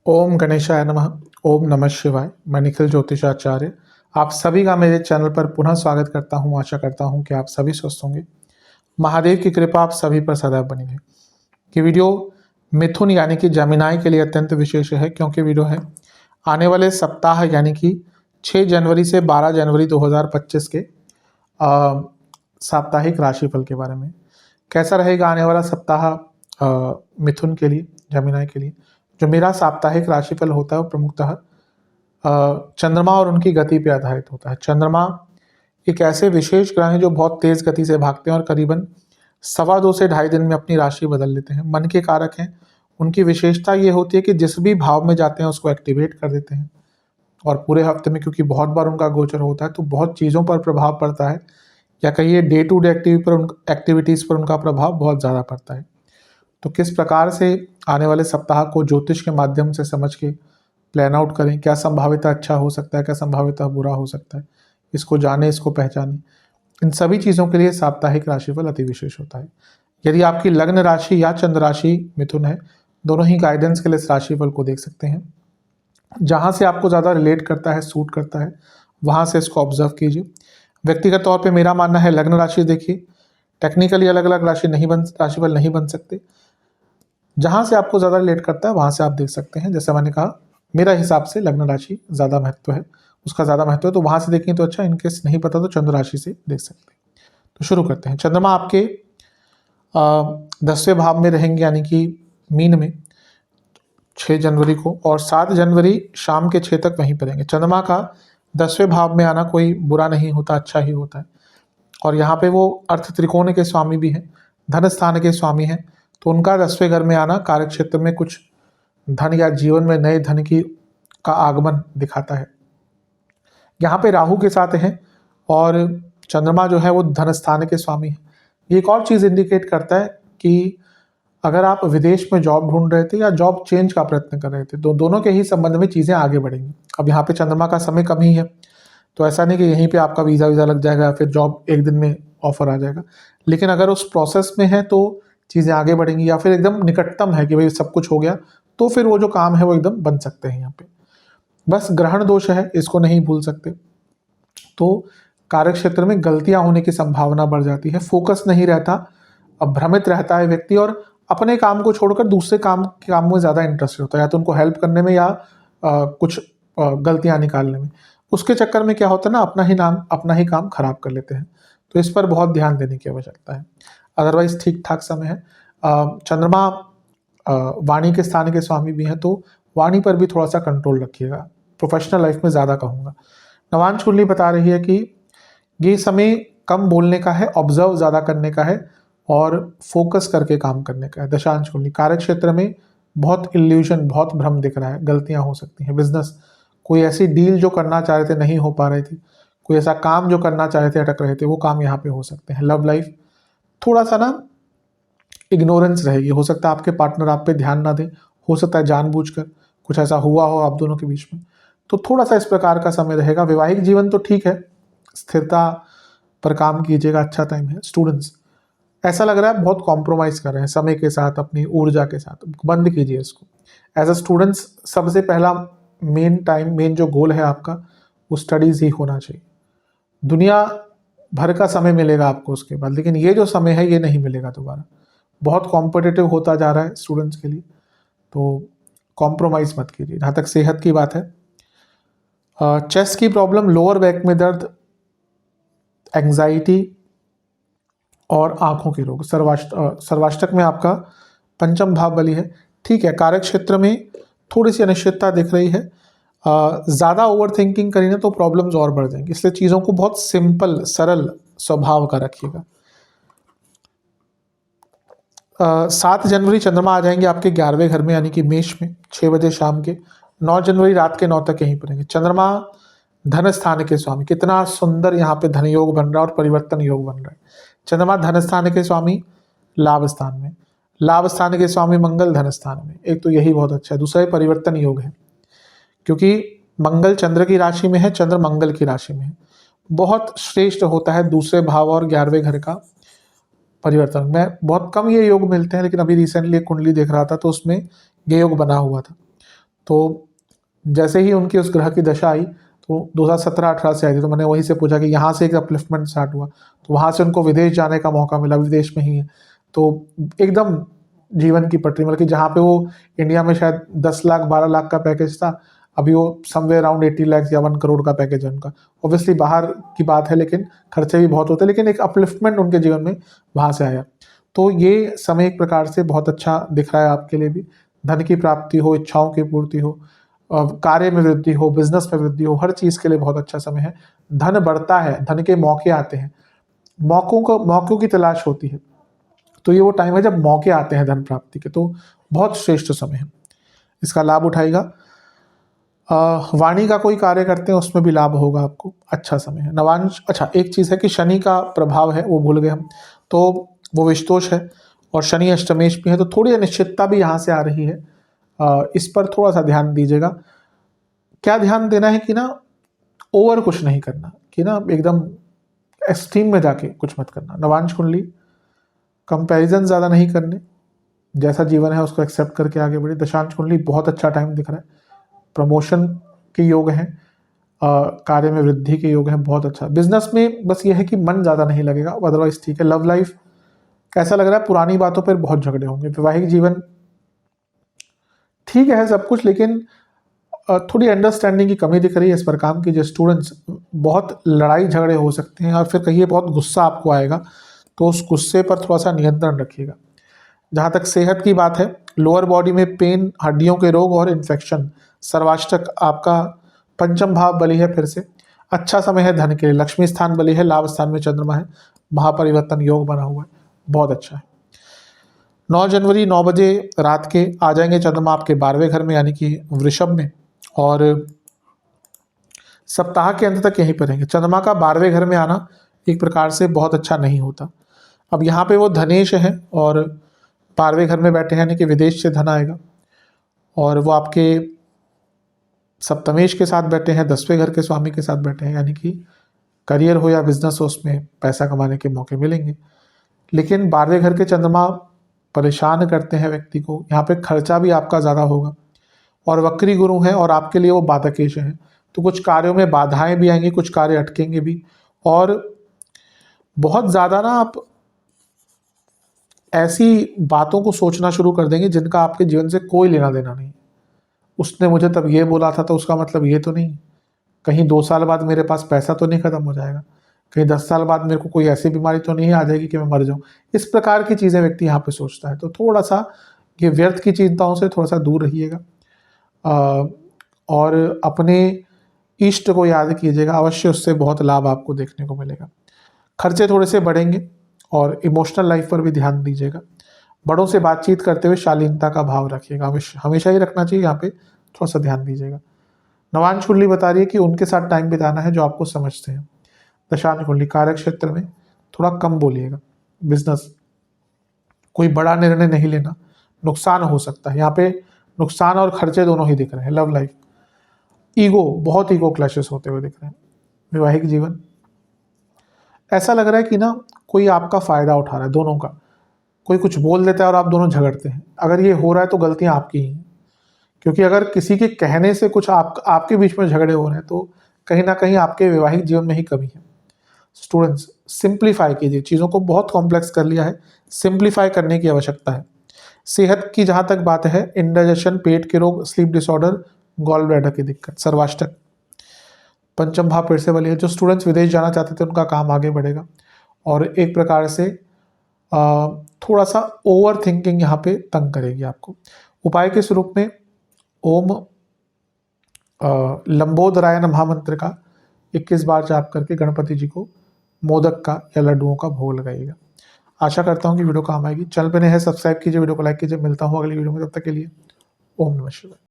ओम गणेशाय नमः। ओम नमः शिवाय। मैं निखिल ज्योतिषाचार्य आप सभी का मेरे चैनल पर पुनः स्वागत करता हूं। आशा करता हूं कि आप सभी स्वस्थ होंगे। महादेव की कृपा आप सभी पर सदैव बनी रहे। ये वीडियो मिथुन यानी कि जमिनाई के लिए अत्यंत विशेष है, क्योंकि वीडियो है आने वाले सप्ताह यानी कि 6 जनवरी से 12 जनवरी 2025 के साप्ताहिक राशिफल के बारे में। कैसा रहेगा आने वाला सप्ताह मिथुन के लिए, जमिनाई के लिए। जो मेरा साप्ताहिक राशिफल होता है वो प्रमुखतः चंद्रमा और उनकी गति पे आधारित होता है। चंद्रमा एक ऐसे विशेष ग्रह हैं जो बहुत तेज गति से भागते हैं और करीबन 2.25 से 2.5 दिन में अपनी राशि बदल लेते हैं। मन के कारक हैं। उनकी विशेषता ये होती है कि जिस भी भाव में जाते हैं उसको एक्टिवेट कर देते हैं, और पूरे हफ्ते में क्योंकि बहुत बार उनका गोचर होता है तो बहुत चीज़ों पर प्रभाव पड़ता है, या कहिए डे टू डे एक्टिविटीज़ पर उनका प्रभाव बहुत ज़्यादा पड़ता है। तो किस प्रकार से आने वाले सप्ताह को ज्योतिष के माध्यम से समझ के प्लान आउट करें, क्या संभावित अच्छा हो सकता है, क्या संभावित बुरा हो सकता है, इसको जाने, इसको पहचानें। इन सभी चीज़ों के लिए साप्ताहिक राशिफल अति विशेष होता है। यदि आपकी लग्न राशि या चंद्र राशि मिथुन है, दोनों ही गाइडेंस के लिए इस राशिफल को देख सकते हैं। जहाँ से आपको ज़्यादा रिलेट करता है, सूट करता है, वहाँ से इसको ऑब्जर्व कीजिए। व्यक्तिगत तौर पे मेरा मानना है लग्न राशि देखिए। टेक्निकली अलग अलग राशिफल नहीं बन सकते। जहाँ से आपको ज़्यादा रिलेट करता है वहाँ से आप देख सकते हैं। जैसे मैंने कहा, मेरा हिसाब से लग्न राशि ज़्यादा महत्व है, उसका ज़्यादा महत्व है, तो वहाँ से देखें तो अच्छा। इनकेस नहीं पता तो चंद्र राशि से देख सकते हैं। तो शुरू करते हैं। चंद्रमा आपके 10वें भाव में रहेंगे, यानी कि मीन में 6 जनवरी को, और 7 जनवरी शाम के 6 तक वहीं पर रहेंगे। चंद्रमा का 10वें भाव में आना कोई बुरा नहीं होता, अच्छा ही होता है। और यहाँ पे वो अर्थ त्रिकोण के स्वामी भी हैं, धन स्थान के स्वामी हैं, तो उनका 10वें घर में आना कार्य क्षेत्र में कुछ धन या जीवन में नए धन की का आगमन दिखाता है। यहाँ पे राहु के साथ हैं, और चंद्रमा जो है वो धन स्थान के स्वामी हैं। ये एक और चीज़ इंडिकेट करता है कि अगर आप विदेश में जॉब ढूंढ रहे थे या जॉब चेंज का प्रयत्न कर रहे थे, तो दोनों के ही संबंध में चीज़ें आगे बढ़ेंगी। अब यहाँ पे चंद्रमा का समय कम ही है, तो ऐसा नहीं कि यहीं पे आपका वीज़ा लग जाएगा या फिर जॉब एक दिन में ऑफर आ जाएगा। लेकिन अगर उस प्रोसेस में है तो चीज़ें आगे बढ़ेंगी, या फिर एकदम निकटतम है कि भाई सब कुछ हो गया, तो फिर वो जो काम है वो एकदम बन सकते हैं। यहाँ पे बस ग्रहण दोष है, इसको नहीं भूल सकते। तो कार्य क्षेत्र में गलतियां होने की संभावना बढ़ जाती है, फोकस नहीं रहता, अब भ्रमित रहता है व्यक्ति, और अपने काम को छोड़कर दूसरे काम में ज़्यादा इंटरेस्ट होता है, या तो उनको हेल्प करने में या कुछ गलतियां निकालने में। उसके चक्कर में क्या होता है ना, अपना ही काम खराब कर लेते हैं। तो इस पर बहुत ध्यान देने की आवश्यकता है। अदरवाइज ठीक ठाक समय है। चंद्रमा वाणी के स्थान के स्वामी भी हैं, तो वाणी पर भी थोड़ा सा कंट्रोल रखिएगा। प्रोफेशनल लाइफ में ज़्यादा कहूँगा। नवांश कुंडली बता रही है कि ये समय कम बोलने का है, ऑब्जर्व ज़्यादा करने का है, और फोकस करके काम करने का है। दशांश कुंडली कार्य क्षेत्र में बहुत इल्यूजन, बहुत भ्रम दिख रहा है, गलतियाँ हो सकती हैं। बिजनेस, कोई ऐसी डील जो करना चाह रहे थे नहीं हो पा रही थी, कोई ऐसा काम जो करना चाह रहे थे अटक रहे थे, वो काम यहाँ पे हो सकते हैं। लव लाइफ थोड़ा सा ना इग्नोरेंस रहेगी, हो सकता है आपके पार्टनर आप पे ध्यान ना दे, हो सकता है जानबूझकर कुछ ऐसा हुआ हो आप दोनों के बीच में, तो थोड़ा सा इस प्रकार का समय रहेगा। वैवाहिक जीवन तो ठीक है, स्थिरता पर काम कीजिएगा, अच्छा टाइम है। स्टूडेंट्स, ऐसा लग रहा है बहुत कॉम्प्रोमाइज़ कर रहे हैं समय के साथ, अपनी ऊर्जा के साथ, बंद कीजिए इसको। एज अ स्टूडेंट्स सबसे पहला मेन जो गोल है आपका, वो स्टडीज़ ही होना चाहिए। दुनिया भर का समय मिलेगा आपको उसके बाद, लेकिन ये जो समय है ये नहीं मिलेगा दोबारा। बहुत कॉम्पिटिटिव होता जा रहा है स्टूडेंट्स के लिए, तो कॉम्प्रोमाइज़ मत कीजिए। जहाँ तक सेहत की बात है, चेस्ट की प्रॉब्लम, लोअर बैक में दर्द, एंग्जाइटी और आंखों के रोग। सर्वाष्टक में आपका पंचम भाव बली है, ठीक है। कार्य क्षेत्र में थोड़ी सी अनिश्चितता दिख रही है। ज़्यादा ओवर थिंकिंग करें ना तो प्रॉब्लम्स और बढ़ जाएंगी, इसलिए चीज़ों को बहुत सिंपल, सरल स्वभाव का रखिएगा। 7 जनवरी चंद्रमा आ जाएंगे आपके 11वें घर में, यानी कि मेष में 6 बजे शाम के। 9 जनवरी रात के 9 तक यहीं पर रहेंगे। चंद्रमा धन स्थान के स्वामी, कितना सुंदर यहाँ पे धन योग बन रहा है और परिवर्तन योग बन रहा है। चंद्रमा धन स्थान के स्वामी लाभ स्थान में, लाभ स्थान के स्वामी मंगल धन स्थान में। एक तो यही बहुत अच्छा है। दूसरा परिवर्तन योग है, क्योंकि मंगल चंद्र की राशि में है, चंद्र मंगल की राशि में है। बहुत श्रेष्ठ होता है दूसरे भाव और 11वें घर का परिवर्तन में बहुत कम ये योग मिलते हैं, लेकिन अभी रिसेंटली एक कुंडली देख रहा था तो उसमें ये योग बना हुआ था। तो जैसे ही उनकी उस ग्रह की दशा आई तो 2017-18 से आई थी, तो मैंने वहीं से पूछा कि यहाँ से एक अपलिफ्टमेंट स्टार्ट हुआ, तो वहाँ से उनको विदेश जाने का मौका मिला, विदेश में ही है, तो एकदम जीवन की पटरी, मतलब कि जहाँ पे वो इंडिया में शायद 10 लाख 12 लाख का पैकेज था, अभी वो समवेयर अराउंड 80 लाख या 1 करोड़ का पैकेज है उनका। ऑब्वियसली बाहर की बात है, लेकिन खर्चे भी बहुत होते हैं, लेकिन एक अपलिफ्टमेंट उनके जीवन में वहाँ से आया। तो ये समय एक प्रकार से बहुत अच्छा दिख रहा है आपके लिए भी, धन की प्राप्ति हो, इच्छाओं की पूर्ति हो, कार्य में वृद्धि हो, बिजनेस में वृद्धि हो, हर चीज़ के लिए बहुत अच्छा समय है। धन बढ़ता है, धन के मौके आते हैं, मौकों की तलाश होती है, तो ये वो टाइम है जब मौके आते हैं धन प्राप्ति के, तो बहुत श्रेष्ठ समय है, इसका लाभ उठाएगा। वाणी का कोई कार्य करते हैं उसमें भी लाभ होगा आपको, अच्छा समय है। नवांश, अच्छा एक चीज़ है कि शनि का प्रभाव है, वो भूल गए हम, तो वो विषतोष है और शनि अष्टमेश भी है, तो थोड़ी अनिश्चितता भी यहाँ से आ रही है, इस पर थोड़ा सा ध्यान दीजिएगा। क्या ध्यान देना है कि ना ओवर कुछ नहीं करना, कि ना एकदम एक्सट्रीम में जाके कुछ मत करना। नवांश कुंडली, कंपैरिजन ज़्यादा नहीं करने, जैसा जीवन है उसको एक्सेप्ट करके आगे बढ़े। दशांश कुंडली बहुत अच्छा टाइम दिख रहा है, प्रमोशन के योग हैं, कार्य में वृद्धि के योग हैं, बहुत अच्छा। बिजनेस में बस ये है कि मन ज़्यादा नहीं लगेगा, अदरवाइज ठीक है। लव लाइफ ऐसा लग रहा है पुरानी बातों पर बहुत झगड़े होंगे। वैवाहिक जीवन ठीक है सब कुछ, लेकिन थोड़ी अंडरस्टैंडिंग की कमी दिख रही है, इस पर काम कीजिए। स्टूडेंट्स, बहुत लड़ाई झगड़े हो सकते हैं और फिर कहिए बहुत गुस्सा आपको आएगा, तो उस गुस्से पर थोड़ा सा नियंत्रण रखिएगा। जहाँ तक सेहत की बात है, लोअर बॉडी में पेन, हड्डियों के रोग और इन्फेक्शन, सर्वाष्टक आपका पंचम भाव बली है, फिर से अच्छा समय है धन के लिए। लक्ष्मी स्थान बली है, लाभ स्थान में चंद्रमा है, महापरिवर्तन योग बना हुआ है, बहुत अच्छा है। 9 जनवरी 9 बजे रात के आ जाएंगे चंद्रमा आपके 12वें घर में, यानी कि वृषभ में, और सप्ताह के अंत तक यहीं पर रहेंगे। चंद्रमा का 12वें घर में आना एक प्रकार से बहुत अच्छा नहीं होता। अब यहाँ पे वो धनेश है और 12वें घर में बैठे हैं, यानी कि विदेश से धन आएगा, और वो आपके सप्तमेश के साथ बैठे हैं, 10वें घर के स्वामी के साथ बैठे हैं, यानी कि करियर हो या बिजनेस हो उसमें पैसा कमाने के मौके मिलेंगे। लेकिन 12वें घर के चंद्रमा परेशान करते हैं व्यक्ति को, यहाँ पे खर्चा भी आपका ज़्यादा होगा, और वक्री गुरु हैं और आपके लिए वो बाधकेश हैं, तो कुछ कार्यों में बाधाएं भी आएंगी, कुछ कार्य अटकेंगे भी, और बहुत ज़्यादा ना आप ऐसी बातों को सोचना शुरू कर देंगे जिनका आपके जीवन से कोई लेना देना नहीं। उसने मुझे तब ये बोला था तो उसका मतलब ये तो नहीं, कहीं 2 साल बाद मेरे पास पैसा तो नहीं खत्म हो जाएगा, कहीं 10 साल बाद मेरे को कोई ऐसी बीमारी तो नहीं आ जाएगी कि मैं मर जाऊँ। इस प्रकार की चीज़ें व्यक्ति यहाँ पे सोचता है, तो थोड़ा सा ये व्यर्थ की चिंताओं से थोड़ा सा दूर रहिएगा, और अपने इष्ट को याद कीजिएगा, अवश्य उससे बहुत लाभ आपको देखने को मिलेगा। खर्चे थोड़े से बढ़ेंगे और इमोशनल लाइफ पर भी ध्यान दीजिएगा। बड़ों से बातचीत करते हुए शालीनता का भाव रखिएगा, हमेशा ही रखना चाहिए, यहाँ पे थोड़ा सा ध्यान दीजिएगा। नवांश कुंडली बता रही है कि उनके साथ टाइम बिताना है जो आपको समझते हैं। दशांश कुंडली, कार्य क्षेत्र में थोड़ा कम बोलिएगा, बिजनेस कोई बड़ा निर्णय नहीं लेना, नुकसान हो सकता है, यहाँ पे नुकसान और खर्चे दोनों ही दिख रहे हैं। लव लाइफ, ईगो, बहुत ईगो क्लैशेस होते हुए दिख रहे हैं। वैवाहिक जीवन, ऐसा लग रहा है कि ना कोई आपका फ़ायदा उठा रहा है, दोनों का, कोई कुछ बोल देता है और आप दोनों झगड़ते हैं। अगर ये हो रहा है तो गलतियाँ आपकी ही हैं, क्योंकि अगर किसी के कहने से कुछ आपके बीच में झगड़े हो रहे हैं तो कहीं ना कहीं आपके वैवाहिक जीवन में ही कमी है। स्टूडेंट्स, सिंप्लीफाई कीजिए, चीज़ों को बहुत कॉम्प्लेक्स कर लिया है, सिंप्लीफाई करने की आवश्यकता है। सेहत की जहाँ तक बात है, इंडाइजेशन, पेट के रोग, स्लीप डिसऑर्डर, गॉल ब्लैडर की दिक्कत, सर्वाष्टक, पंचम भाव फिर से बली है। जो स्टूडेंट्स विदेश जाना चाहते थे उनका काम आगे बढ़ेगा, और एक प्रकार से थोड़ा सा ओवर थिंकिंग यहाँ पे तंग करेगी आपको। उपाय के स्वरूप में ओम लंबोदराय नमः मंत्र का 21 बार जाप करके गणपति जी को मोदक का या लड्डुओं का भोग लगाइएगा। आशा करता हूँ कि वीडियो काम आएगी। चैनल पे नए हैं, सब्सक्राइब कीजिए, वीडियो को लाइक कीजिए। मिलता हूँ अगली वीडियो में, तब तक के लिए ओम नमः शिवाय।